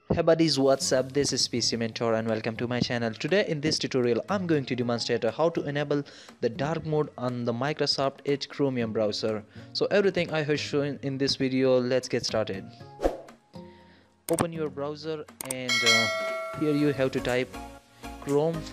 Hey buddies, what's up? This is PC Mentor and welcome to my channel. Today in this tutorial I'm going to demonstrate how to enable the dark mode on the Microsoft Edge Chromium browser. So everything I have shown in this video, let's get started. Open your browser and here you have to type chrome://